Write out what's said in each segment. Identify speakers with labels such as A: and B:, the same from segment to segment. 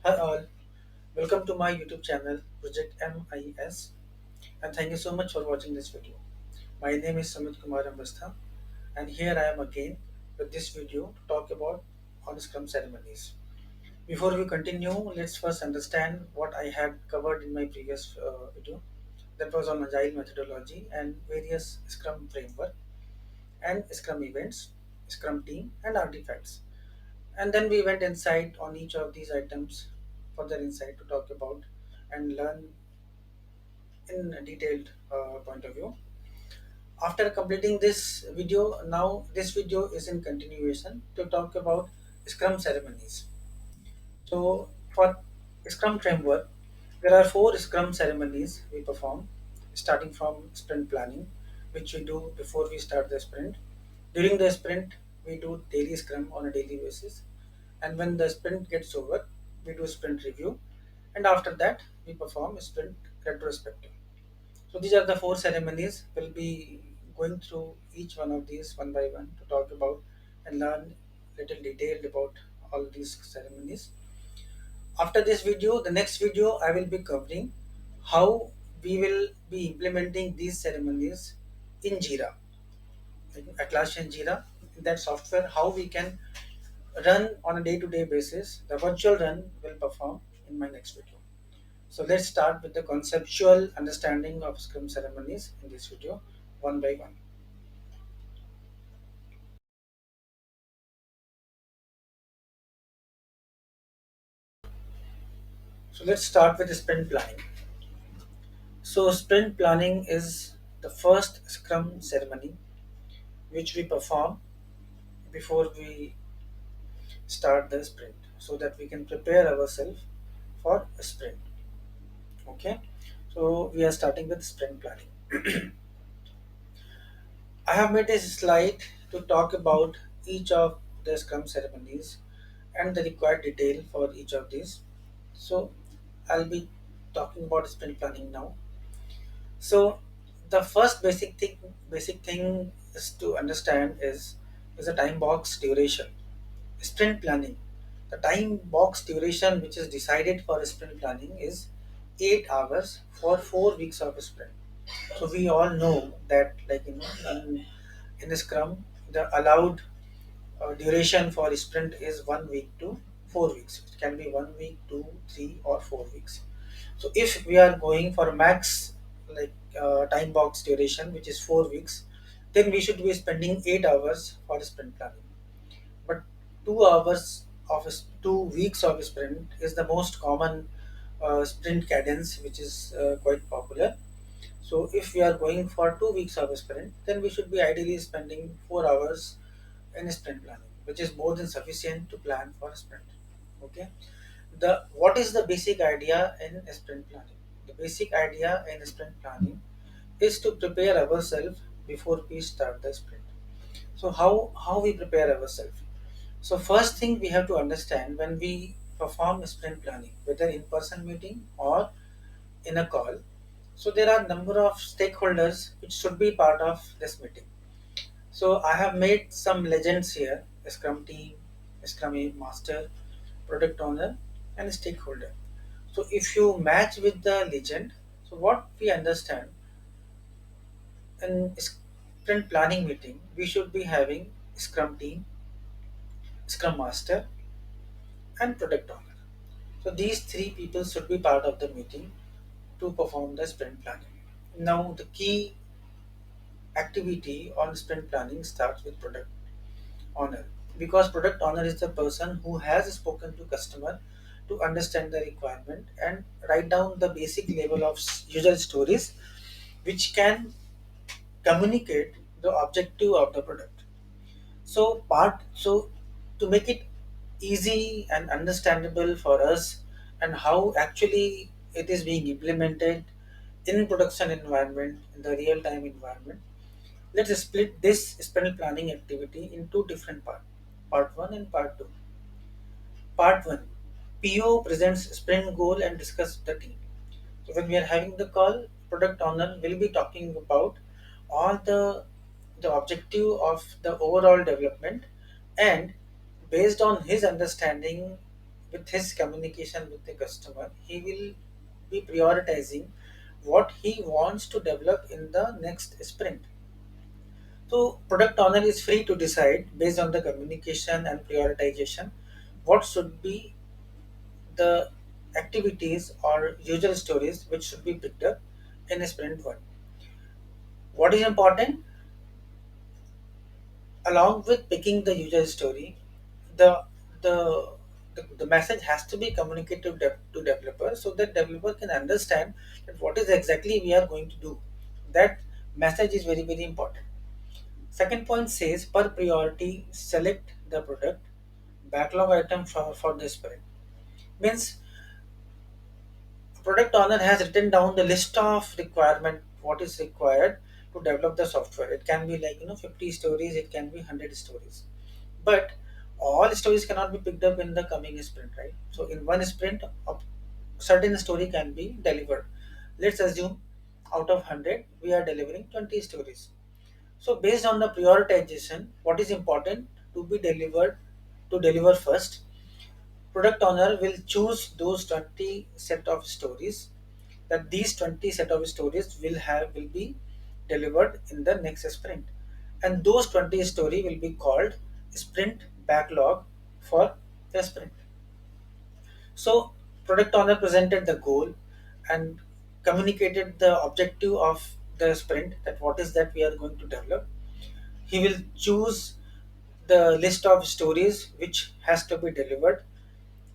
A: Hi all, welcome to my YouTube channel Project MIS and thank you so much for watching this video. My name is Sumit Kumar Ambastha and here I am again with this video to talk about on Scrum ceremonies. Before we continue, let's first understand what I had covered in my previous video that was on Agile methodology and various Scrum framework and Scrum events, Scrum team and artifacts. And then we went inside on each of these items, further insight to talk about and learn in a detailed point of view. After completing this video, now this video is in continuation to talk about Scrum ceremonies. So for Scrum framework, there are four Scrum ceremonies we perform, starting from sprint planning, which we do before we start the sprint. During the sprint, we do daily Scrum on a daily basis, and when the sprint gets over, we do sprint review, and after that, we perform a sprint retrospective. So these are the four ceremonies. We'll be going through each one of these one by one to talk about and learn little detailed about all these ceremonies. After this video, the next video I will be covering how we will be implementing these ceremonies in Jira, in Atlassian Jira, in that software, how we can run on a day-to-day basis. The virtual run will perform in my next video. So let's start with the conceptual understanding of Scrum ceremonies in this video, one by one. So let's start with the sprint planning. So sprint planning is the first Scrum ceremony which we perform before we start the sprint so that we can prepare ourselves for a sprint. Okay, so we are starting with sprint planning. I have made a slide to talk about each of the Scrum ceremonies and the required detail for each of these. So I'll be talking about sprint planning now. So the first basic thing is to understand is a time box duration. Sprint planning. The time box duration which is decided for sprint planning is 8 hours for 4 weeks of a sprint. So we all know that in Scrum the allowed duration for sprint is 1 week to 4 weeks. It can be 1 week, 2, 3, or 4 weeks. So if we are going for max time box duration, which is 4 weeks, then we should be spending 8 hours for sprint planning. But 2 hours of 2 weeks of sprint is the most common sprint cadence, which is quite popular. So if we are going for 2 weeks of a sprint, then we should be ideally spending 4 hours in sprint planning, which is more than sufficient to plan for a sprint. Okay. The what is the basic idea in sprint planning? The basic idea in sprint planning is to prepare ourselves before we start the sprint. So how we prepare ourselves? So first thing we have to understand when we perform sprint planning, whether in person meeting or in a call. So there are number of stakeholders which should be part of this meeting. So I have made some legends here: a Scrum team, a Scrum master, product owner, and a stakeholder. So if you match with the legend, so what we understand in sprint planning meeting, we should be having Scrum team, Scrum master, and product owner. So these three people should be part of the meeting to perform the sprint planning. Now the key activity on sprint planning starts with product owner, because product owner is the person who has spoken to customer to understand the requirement and write down the basic level of user stories which can communicate the objective of the product. So to make it easy and understandable for us and how actually it is being implemented in production environment, in the real time environment, let's split this sprint planning activity in two different parts, part 1 and part 2. Part 1, PO presents sprint goal and discuss the team. So when we are having the call, product owner will be talking about all the objective of the overall development, and based on his understanding with his communication with the customer, he will be prioritizing what he wants to develop in the next sprint. So product owner is free to decide based on the communication and prioritization what should be the activities or user stories which should be picked up in sprint 1. What is important, along with picking the user story, the the the message has to be communicated to developers so that developer can understand that what is exactly we are going to do. That message is very very important. Second point says per priority select the product backlog item for the sprint. Means product owner has written down the list of requirement what is required to develop the software. It can be like 50 stories, it can be 100 stories, but all stories cannot be picked up in the coming sprint, right? So in one sprint a certain story can be delivered. Let's assume out of 100 we are delivering 20 stories. So based on the prioritization what is important to be delivered, to deliver first, product owner will choose those 20 set of stories, that these 20 set of stories will be delivered in the next sprint, and those 20 story will be called sprint backlog for the sprint. So product owner presented the goal and communicated the objective of the sprint, that what is that we are going to develop. He will choose the list of stories which has to be delivered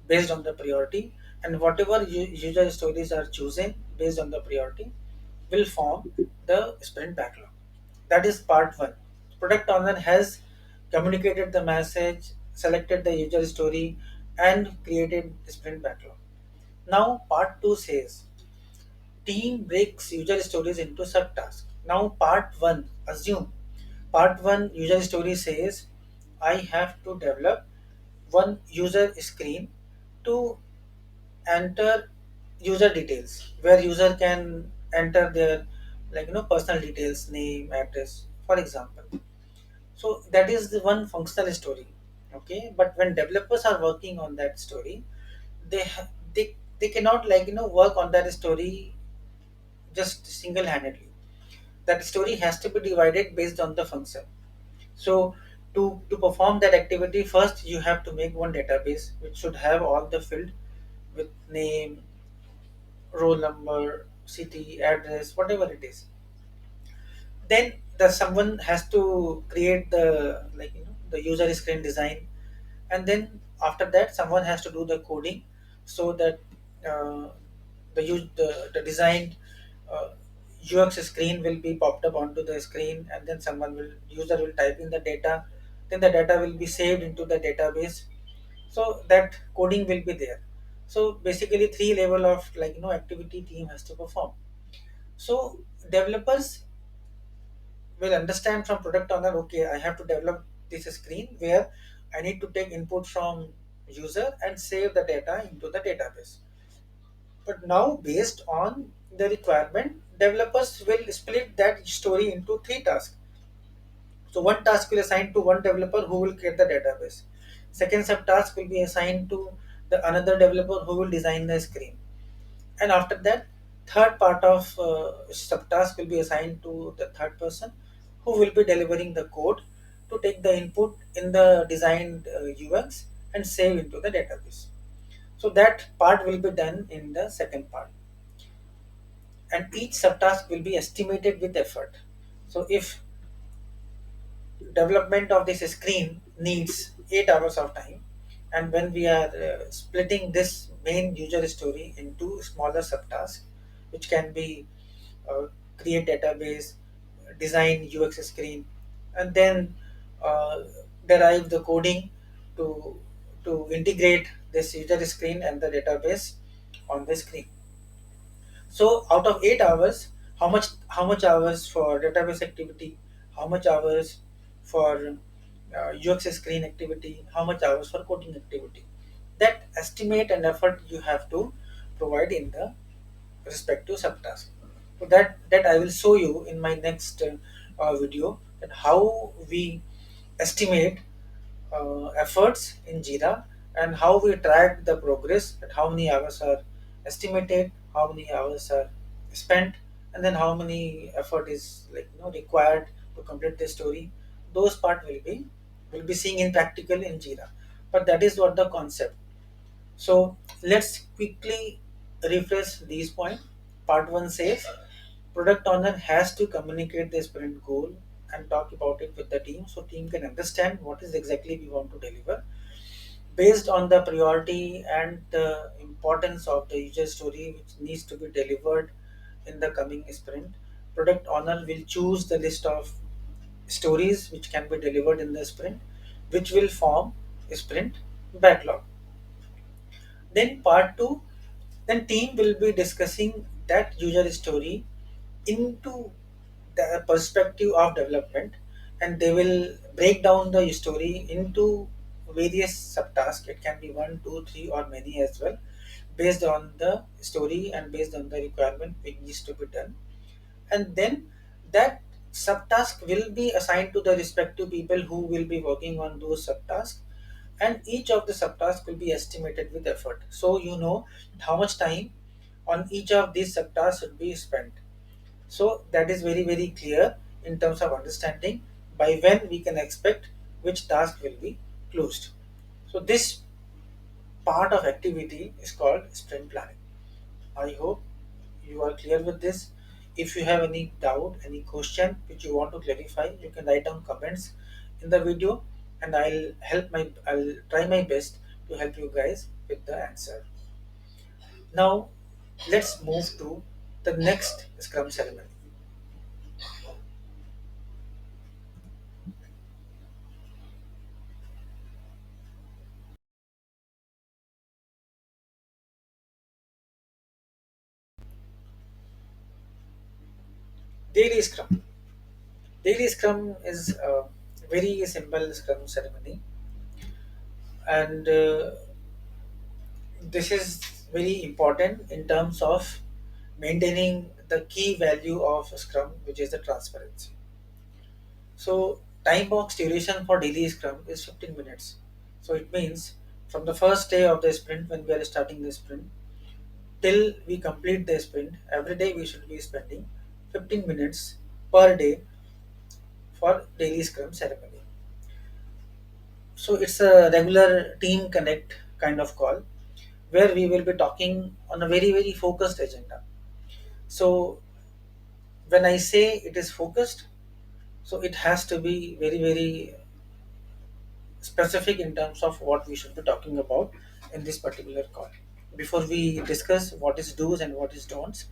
A: based on the priority, and whatever user stories are chosen based on the priority will form the sprint backlog. That is part 1. Product owner has communicated the message, selected the user story, and created sprint backlog. Now part 2 says team breaks user stories into subtasks. Now part 1, assume part 1 user story says I have to develop one user screen to enter user details, where user can enter their personal details, name, address, for example. So that is the one functional story. Okay, but when developers are working on that story, they cannot work on that story just single handedly. That story has to be divided based on the function. So to perform that activity, first you have to make one database which should have all the field with name, roll number, city, address, whatever it is. Then the someone has to create the the user screen design, and then after that someone has to do the coding so that uh, the designed uh, UX screen will be popped up onto the screen, and then user will type in the data, then the data will be saved into the database, so that coding will be there. So basically three level of activity team has to perform. So developers will understand from product owner, okay, I have to develop this screen where I need to take input from user and save the data into the database. But now based on the requirement, developers will split that story into three tasks. So one task will assign to one developer who will create the database. Second subtask will be assigned to the another developer who will design the screen. And after that, third part of subtask will be assigned to the third person who will be delivering the code to take the input in the designed UX and save into the database. So that part will be done in the second part, and each subtask will be estimated with effort. So if development of this screen needs 8 hours of time, and when we are splitting this main user story into smaller subtasks which can be create database, design UX screen, and then uh, derive the coding to integrate this user screen and the database on the screen. So out of 8 hours, how much hours for database activity, how much hours for UX screen activity, how much hours for coding activity. That estimate and effort you have to provide in the respective subtask. So that I will show you in my next video, that how we estimate efforts in Jira and how we track the progress, and how many hours are estimated, how many hours are spent, and then how many effort is required to complete the story. Those part will be seeing in practical in Jira. But that is what the concept. So let's quickly refresh these points. Part one says product owner has to communicate the sprint goal and talk about it with the team so team can understand what is exactly we want to deliver based on the priority and the importance of the user story which needs to be delivered in the coming sprint. Product owner will choose the list of stories which can be delivered in the sprint, which will form a sprint backlog. Then part two, then team will be discussing that user story into the perspective of development, and they will break down the story into various subtasks. It can be one, two, three, or many as well, based on the story and based on the requirement which needs to be done. And then that subtask will be assigned to the respective people who will be working on those subtasks, and each of the subtasks will be estimated with effort, so you know how much time on each of these subtasks should be spent. So that is very very clear in terms of understanding by when we can expect which task will be closed. So this part of activity is called sprint planning. I hope you are clear with this. If you have any doubt, any question which you want to clarify, you can write down comments in the video, and I'll try my best to help you guys with the answer. Now let's move to the next Scrum ceremony. Daily Scrum. Daily Scrum is a very simple Scrum ceremony, and this is very important in terms of maintaining the key value of Scrum, which is the transparency. So, time box duration for daily Scrum is 15 minutes. So, it means from the first day of the sprint, when we are starting the sprint, till we complete the sprint, every day we should be spending 15 minutes per day for daily Scrum ceremony. So it's a regular team connect kind of call where we will be talking on a very very focused agenda. So when I say it is focused, so it has to be very very specific in terms of what we should be talking about in this particular call. Before we discuss what is do's and what is don'ts,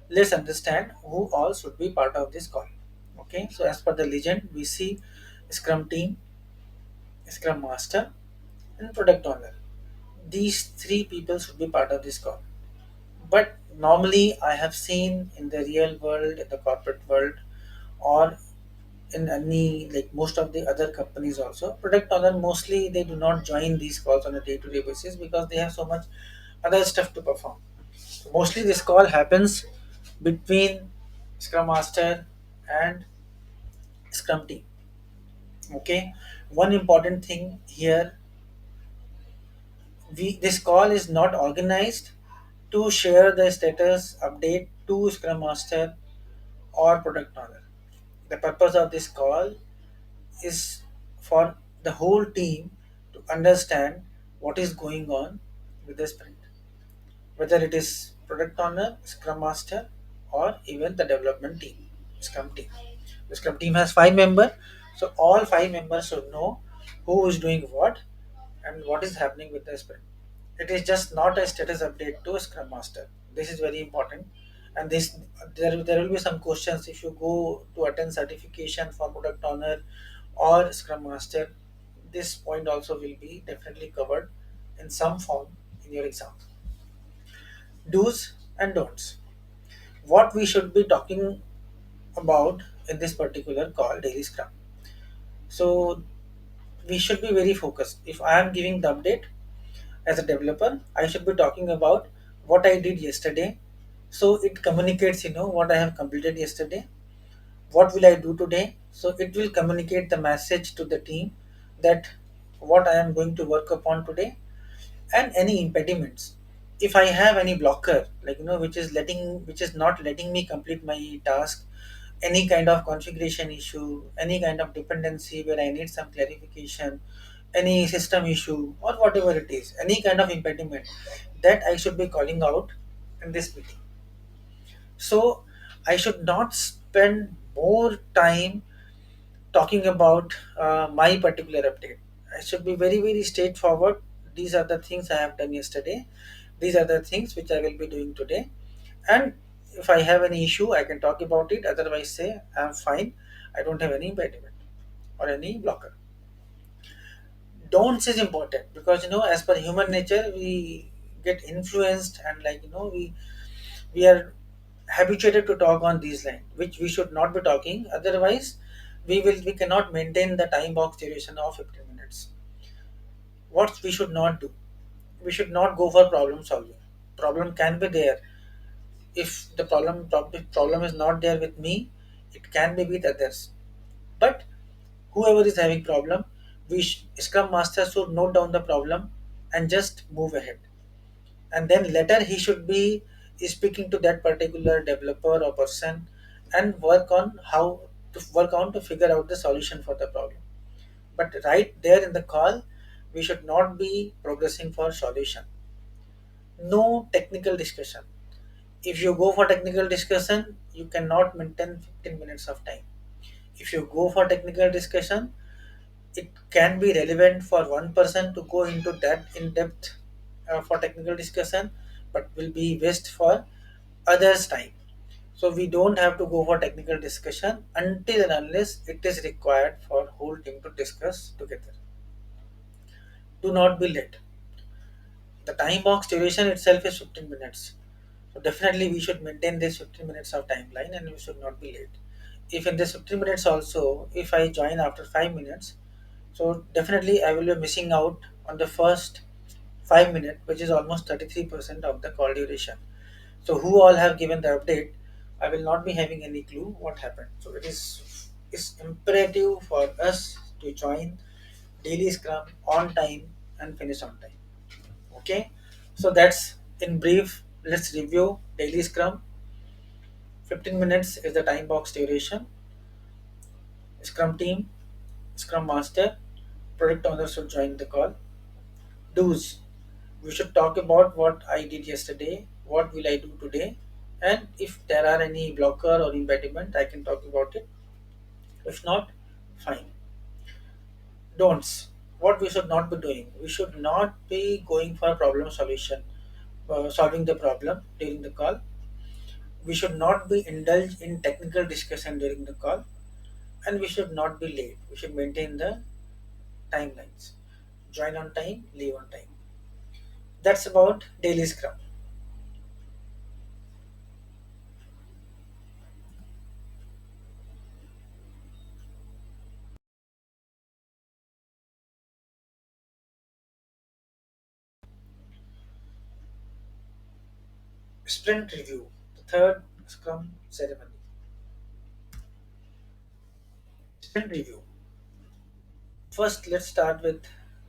A: let's understand who all should be part of this call. Okay, so as per the legend, we see Scrum team, Scrum master, and product owner. These three people should be part of this call. But normally, I have seen in the real world, in the corporate world, or in any like most of the other companies also, product owner mostly they do not join these calls on a day-to-day basis because they have so much other stuff to perform. So mostly, this call happens between Scrum Master and Scrum team. Okay, one important thing here, this call is not organized to share the status update to Scrum Master or product owner. The purpose of this call is for the whole team to understand what is going on with the sprint, whether it is product owner, Scrum Master, or even the development team, Scrum team. The Scrum team has 5 members, so all 5 members should know who is doing what and what is happening with the sprint. It is just not a status update to a Scrum Master. This is very important, and this there will be some questions if you go to attend certification for product owner or Scrum Master. This point also will be definitely covered in some form in your exam. Do's and don'ts. What we should be talking about in this particular call, daily Scrum. So we should be very focused. If I am giving the update, as a developer, I should be talking about what I did yesterday. So it communicates, what I have completed yesterday. What will I do today? So it will communicate the message to the team that what I am going to work upon today. and any impediments. If I have any blocker, like which is not letting me complete my task, any kind of configuration issue, any kind of dependency where I need some clarification, any system issue, or whatever it is, any kind of impediment, that I should be calling out in this meeting. So I should not spend more time talking about my particular update. I should be very, very straightforward. These are the things I have done yesterday. These are the things which I will be doing today. And if I have any issue, I can talk about it. Otherwise, say I'm fine. I don't have any impediment or any blocker. Don'ts is important because as per human nature, we get influenced and we are habituated to talk on these lines, which we should not be talking. Otherwise, we cannot maintain the time box duration of 15 minutes. What we should not do, we should not go for problem solving. Problem can be there. If the problem is not there with me, it can be with others. But whoever is having problem, Scrum Master should note down the problem and just move ahead. And then later he should be speaking to that particular developer or person and work on to figure out the solution for the problem. But right there in the call, we should not be progressing for solution. No technical discussion. If you go for technical discussion, you cannot maintain 15 minutes of time. If you go for technical discussion, it can be relevant for one person to go into that in depth for technical discussion, but will be waste for others time. So we don't have to go for technical discussion until and unless it is required for whole team to discuss together. Do not be late. The time box duration itself is 15 minutes. So definitely we should maintain this 15 minutes of timeline and we should not be late. If in this 15 minutes also, if I join after 5 minutes, so definitely I will be missing out on the first 5 minutes, which is almost 33% of the call duration. So who all have given the update, I will not be having any clue what happened. So it's imperative for us to join daily scrum on time and finish on time. Okay, so that's in brief. Let's review daily scrum. 15 minutes is the time box duration. Scrum team, scrum master, product owner should join the call. Do's, we should talk about what I did yesterday, what will I do today, and if there are any blocker or impediment, I can talk about it. If not, fine. Don'ts, what we should not be doing. We should not be going for problem solution, solving the problem during the call. We should not be indulged in technical discussion during the call, and we should not be late. We should maintain the timelines. Join on time, leave on time. That's about daily scrum. Sprint review, the third scrum ceremony. Sprint review. First, let's start with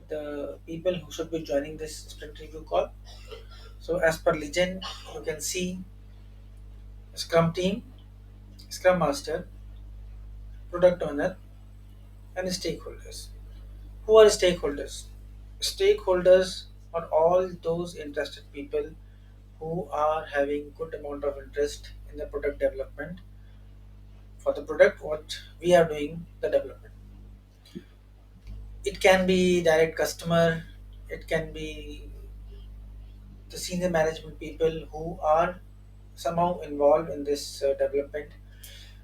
A: the people who should be joining this sprint review call. So, as per legend, you can see scrum team, scrum master, product owner, and stakeholders. Who are stakeholders? Stakeholders are all those interested people who are having good amount of interest in the product development for the product what we are doing the development. It can be direct customer, it can be the senior management people who are somehow involved in this development.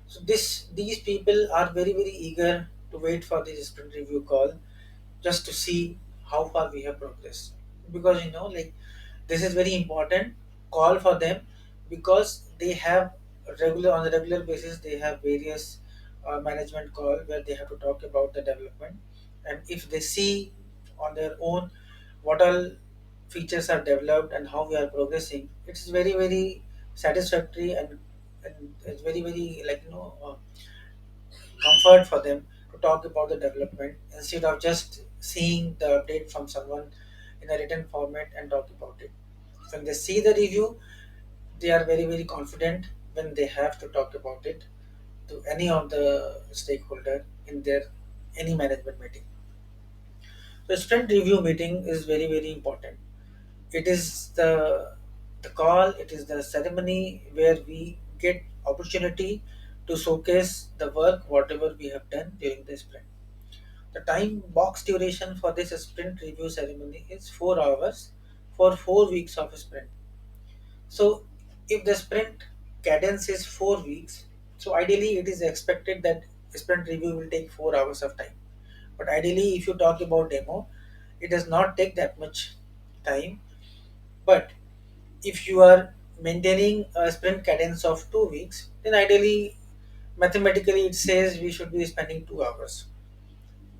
A: So these people are very very eager to wait for this sprint review call just to see how far we have progressed, because this is very important call for them, because they have regular on a regular basis they have various management call where they have to talk about the development, and if they see on their own what all features are developed and how we are progressing, it's very very satisfactory, and it's very very comfort for them to talk about the development instead of just seeing the update from someone in a written format and talk about it. When they see the review, they are very very confident when they have to talk about it to any of the stakeholder in their any management meeting. So sprint review meeting is very very important. It is the call, it is the ceremony where we get opportunity to showcase the work whatever we have done during the sprint. The time box duration for this sprint review ceremony is 4 hours for 4 weeks of sprint. So if the sprint cadence is 4 weeks, so ideally it is expected that sprint review will take 4 hours of time. But ideally if you talk about demo, it does not take that much time. But if you are maintaining a sprint cadence of 2 weeks, then ideally mathematically it says we should be spending 2 hours.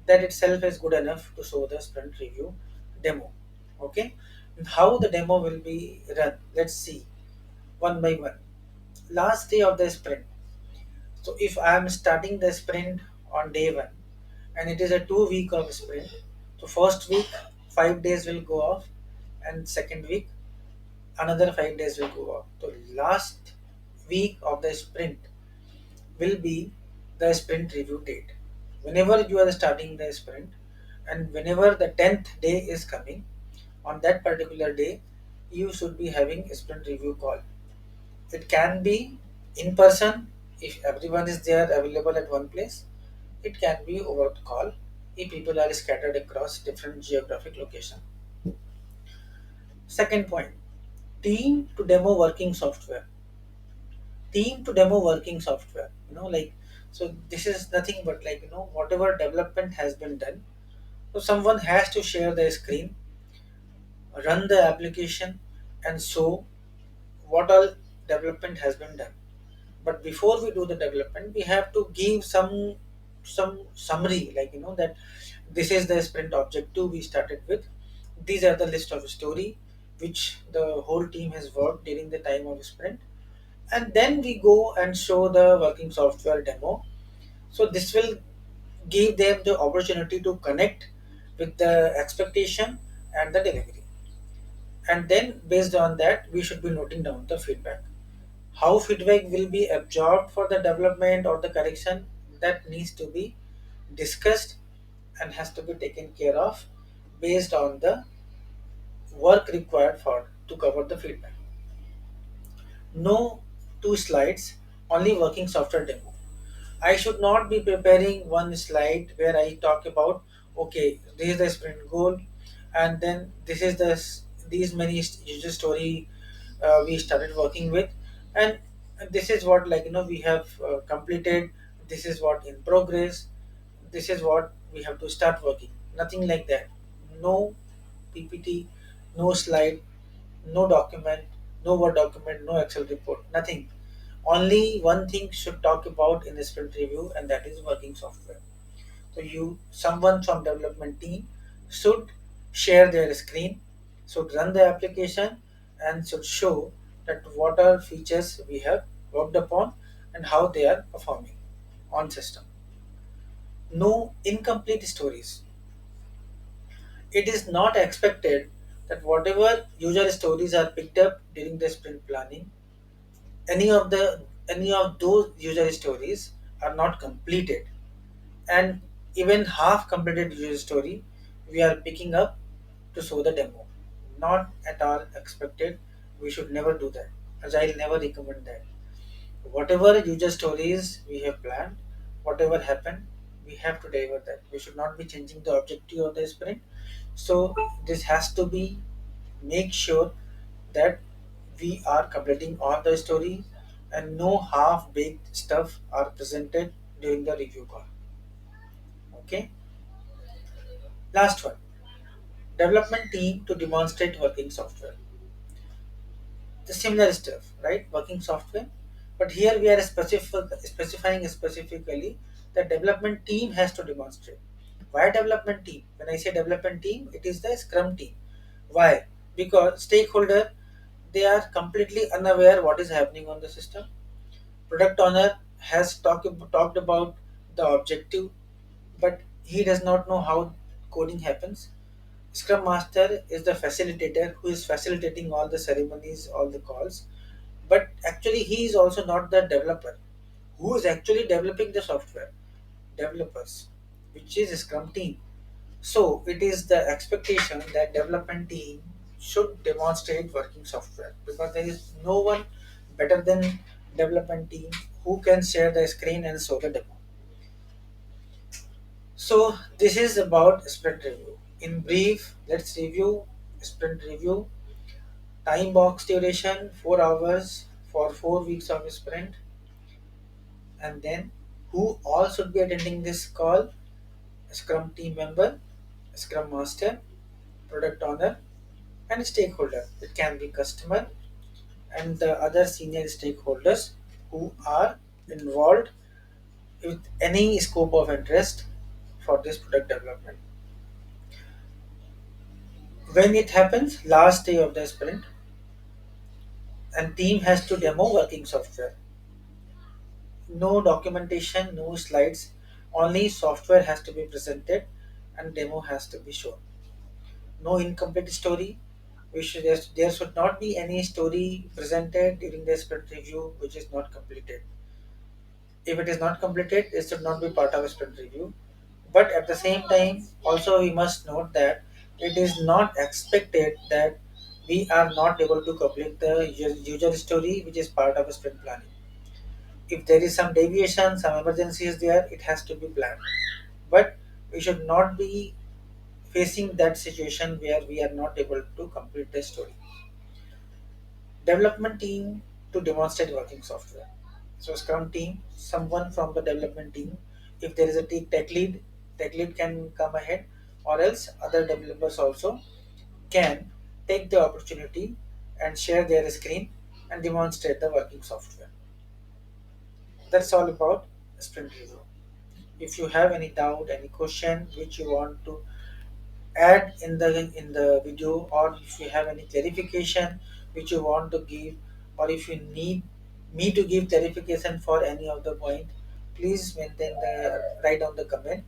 A: That itself is good enough to show the sprint review demo. Okay, and how the demo will be run, let's see one by one. Last day of the sprint. So if I am starting the sprint on day one and it is a 2 week of sprint, so first week 5 days will go off and second week another 5 days will go off. So last week of the sprint will be the sprint review date. Whenever you are starting the sprint and whenever the 10th day is coming, on that particular day, you should be having a sprint review call. It can be in person if everyone is there available at one place. It can be over the call if people are scattered across different geographic location. Second point, team to demo working software. Team to demo working software. So this is nothing but whatever development has been done. So someone has to share their screen, run the application, and show what all development has been done. But before we do the development, we have to give some summary, that this is the sprint objective we started with. These are the list of story which the whole team has worked during the time of sprint, and then we go and show the working software demo. So this will give them the opportunity to connect with the expectation and the delivery, and then based on that we should be noting down the feedback. How feedback will be absorbed for the development or the correction, that needs to be discussed and has to be taken care of based on the work required for to cover the feedback. No two slides, only working software demo. I should not be preparing one slide where I talk about, okay, this is the sprint goal, and then this is these many user story we started working with, and this is what we have completed. This is what in progress. This is what we have to start working. Nothing like that. No PPT, no slide, no document, no Word document, no Excel report, nothing. Only one thing should talk about in the sprint review, and that is working software. So someone from development team should share their screen, should run the application, and should show that what are features we have worked upon and how they are performing on system. No incomplete stories. It is not expected that whatever user stories are picked up during the sprint planning, any of those user stories are not completed, and even half completed user story we are picking up to show the demo. Not at all expected. We should never do that. Agile never recommend that. Whatever user stories we have planned, whatever happened, we have to deliver that. We should not be changing the objective of the sprint. So this has to be make sure that we are completing all the story and no half baked stuff are presented during the review call. Okay. Last one, development team to demonstrate working software. The similar stuff, right? Working software. But here we are specifying specifically the development team has to demonstrate. Why development team? When I say development team, it is the Scrum team. Why? Because stakeholder, they are completely unaware what is happening on the system. Product owner has talked about the objective, but he does not know how coding happens. Scrum Master is the facilitator who is facilitating all the ceremonies, all the calls, but actually he is also not the developer who is actually developing the software. Developers, which is Scrum team. So it is the expectation that development team should demonstrate working software, because there is no one better than development team who can share the screen and show the demo. So this is about sprint review. In brief, let's review sprint review. Time box duration 4 hours for 4 weeks of sprint, and then who all should be attending this call: Scrum team member, Scrum master, product owner, and stakeholder. It can be customer and the other senior stakeholders who are involved with any scope of interest for this product development. When it happens, last day of the sprint, and team has to demo working software. No documentation, no slides, only software has to be presented and demo has to be shown. No incomplete story. There should not be any story presented during the sprint review which is not completed. If it is not completed, it should not be part of a sprint review. But at the same time, also we must note that it is not expected that we are not able to complete the user story which is part of a sprint planning. If there is some deviation, some emergency is there, it has to be planned. But we should not be facing that situation where we are not able to complete the story. Development team to demonstrate working software. So Scrum team, someone from the development team. If there is a tech lead can come ahead, or else other developers also can take the opportunity and share their screen and demonstrate the working software. That's all about sprint review. If you have any doubt, any question which you want to add in the video, or if you have any clarification which you want to give, or if you need me to give clarification for any of the point, please maintain the write down the comment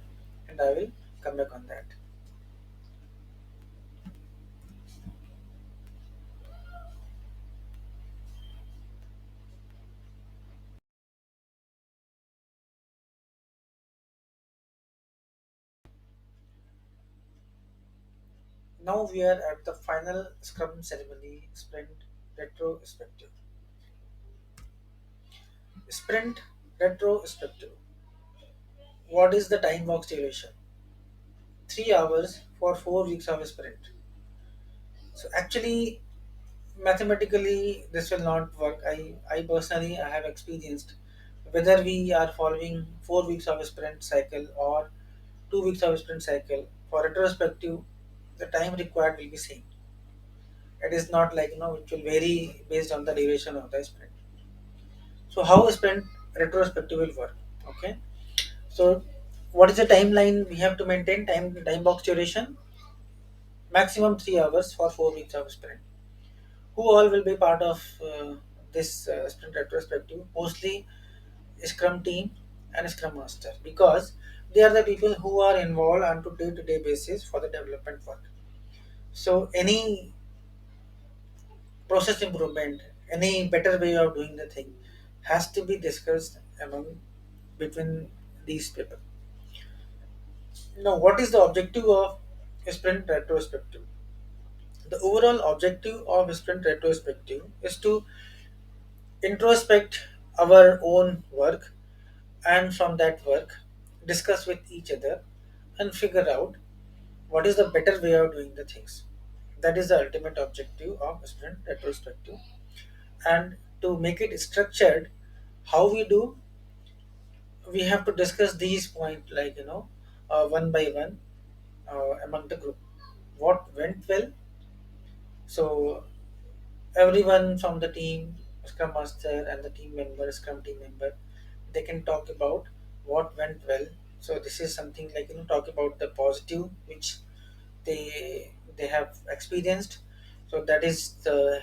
A: and I will come back on that. Now we are at the final scrum ceremony, sprint retrospective. Sprint retrospective, what is the time box duration? 3 hours for 4 weeks of sprint. So actually, mathematically this will not work. I personally I have experienced, whether we are following 4 weeks of a sprint cycle or 2 weeks of a sprint cycle, for retrospective the time required will be same. It is not like, it will vary based on the duration of the sprint. So how a sprint retrospective will work? Okay, so what is the timeline we have to maintain? Time box duration maximum 3 hours for 4 weeks of sprint. Who all will be part of this sprint retrospective? Mostly Scrum team and Scrum Master, because they are the people who are involved on to day-to-day basis for the development work. So any process improvement, any better way of doing the thing has to be discussed among between these people. Now, what is the objective of sprint retrospective? The overall objective of sprint retrospective is to introspect our own work, and from that work discuss with each other and figure out what is the better way of doing the things. That is the ultimate objective of sprint retrospective. And to make it structured, how we do, we have to discuss these points, like, one by one, among the group, what went well. So everyone from the team, scrum master and the team member, scrum team member, they can talk about what went well. So this is something like, talk about the positive which they have experienced. So that is the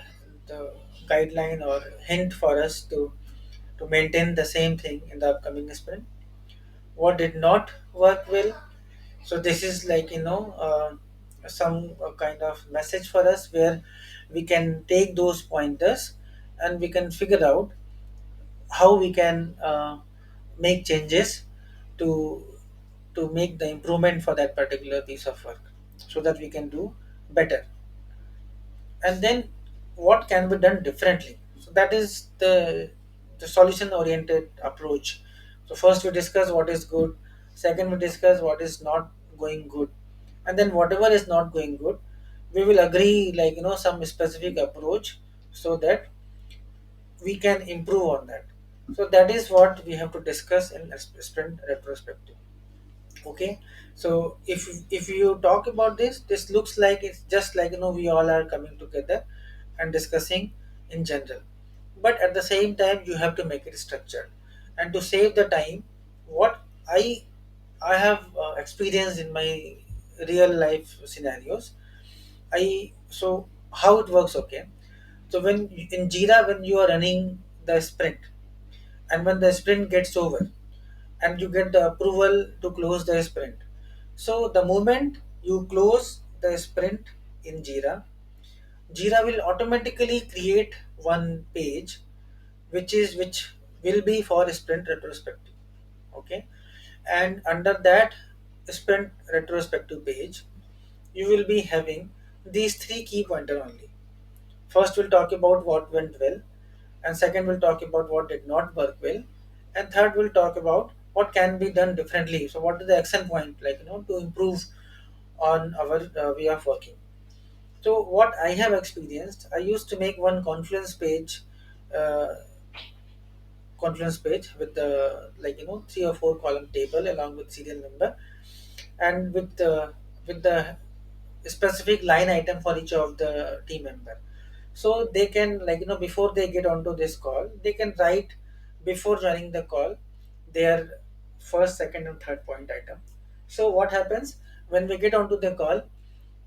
A: guideline or hint for us to maintain the same thing in the upcoming sprint. What did not work well? So this is like, some kind of message for us where we can take those pointers and we can figure out how we can make changes to make the improvement for that particular piece of work so that we can do better. And then what can be done differently, so that is the solution oriented approach. So first we discuss what is good, second we discuss what is not going good, and then whatever is not going good we will agree, like some specific approach so that we can improve on that. So that is what we have to discuss in a sprint retrospective. Okay, so if you talk about this looks like it's just like we all are coming together and discussing in general, but at the same time you have to make it structured. And to save the time, what I have experienced in my real life scenarios, I so how it works. Okay, so when in Jira, when you are running the sprint, and when the sprint gets over and you get the approval to close the sprint, so the moment you close the sprint in Jira will automatically create one page which will be for sprint retrospective. Okay, and under that sprint retrospective page you will be having these three key pointer only. First, we'll talk about what went well, and second, we'll talk about what did not work well, and third, we'll talk about what can be done differently. So, what is the action point, like to improve on our way of working. So, what I have experienced, I used to make one uh, confluence page with the, like 3 or 4 column table along with serial number, and with the specific line item for each of the team member. So they can, like before they get onto this call they can write before joining the call their first, second and third point item. So what happens, when we get onto the call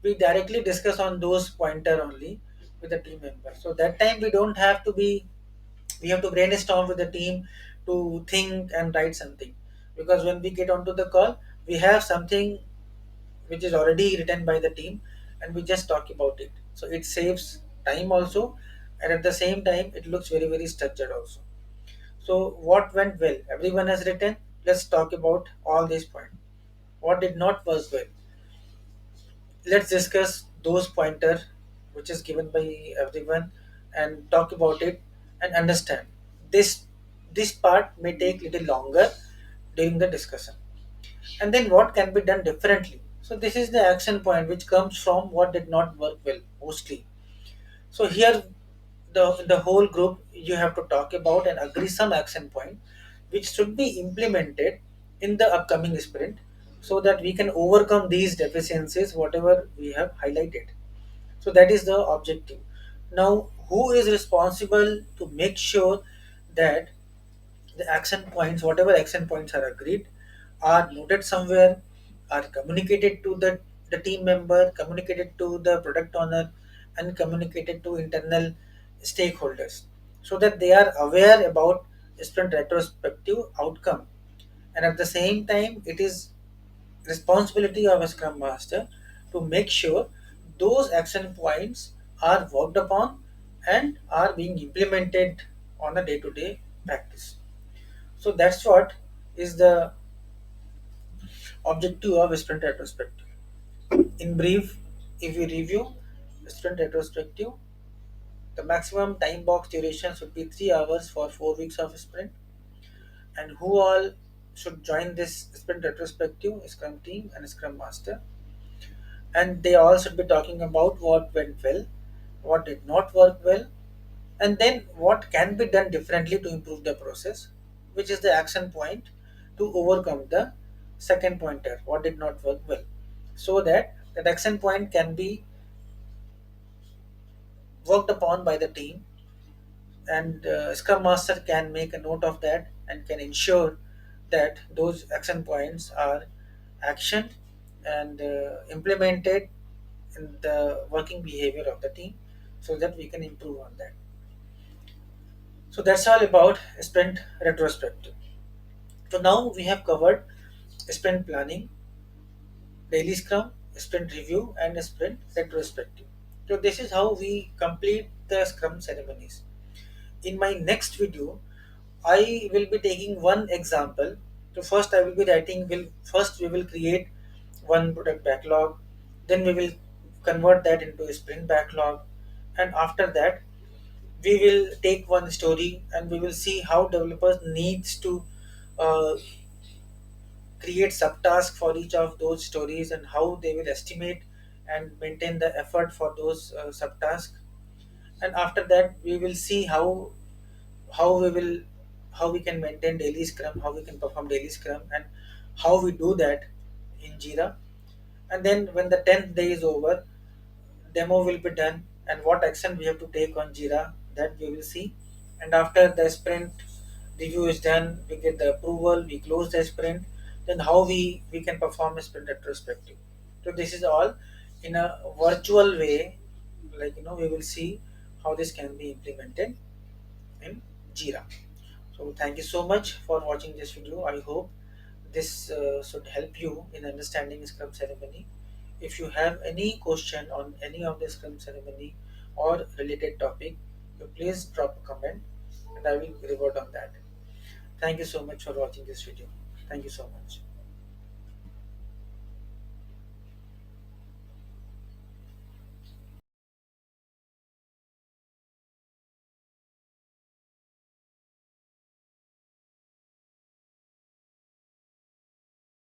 A: we directly discuss on those pointer only with the team member. So that time we have to brainstorm with the team to think and write something, because when we get onto the call we have something which is already written by the team and we just talk about it. So it saves time also, and at the same time it looks very very structured also. So what went well, everyone has written. Let's talk about all these points. What did not work well, let's discuss those pointer which is given by everyone and talk about it and understand. This this part may take little longer during the discussion. And then what can be done differently, so this is the action point which comes from what did not work well mostly. So here the whole group you have to talk about and agree some action point which should be implemented in the upcoming sprint, so that we can overcome these deficiencies whatever we have highlighted. So that is the objective. Now who is responsible to make sure that the action points, whatever action points are agreed, are noted somewhere, are communicated to the team member, communicated to the product owner, and communicated to internal stakeholders, so that they are aware about sprint retrospective outcome. And at the same time, it is responsibility of a scrum master to make sure those action points are worked upon and are being implemented on a day-to-day practice. So that's what is the objective of sprint retrospective. In brief, if we review sprint retrospective, the maximum time box duration should be 3 hours for 4 weeks of sprint. And who all should join this sprint retrospective? Scrum team and Scrum master. And they all should be talking about what went well, what did not work well, and then what can be done differently to improve the process, which is the action point to overcome the second pointer what did not work well, so that that action point can be worked upon by the team. And scrum master can make a note of that and can ensure that those action points are actioned and implemented in the working behavior of the team, so that we can improve on that. So that's all about sprint retrospective. So now we have covered sprint planning, daily scrum, sprint review, and a sprint retrospective. So this is how we complete the Scrum ceremonies. In my next video, I will be taking one example. So first I will be writing will first we will create one product backlog, then we will convert that into a sprint backlog, and after that we will take one story and we will see how developers needs to uh, create subtasks for each of those stories and how they will estimate and maintain the effort for those subtasks. And after that we will see how we will how we can maintain daily scrum, how we can perform daily scrum, and how we do that in Jira. And then when the 10th day is over, demo will be done, and what action we have to take on Jira, that we will see. And after the sprint review is done, we get the approval, we close the sprint, then how we can perform a sprint retrospective. So this is all in a virtual way, like we will see how this can be implemented in Jira. So thank you so much for watching this video. I hope this should help you in understanding Scrum ceremony. If you have any question on any of the Scrum ceremony or related topic, you please drop a comment and I will revert on that. Thank you so much for watching this video. Thank you so much.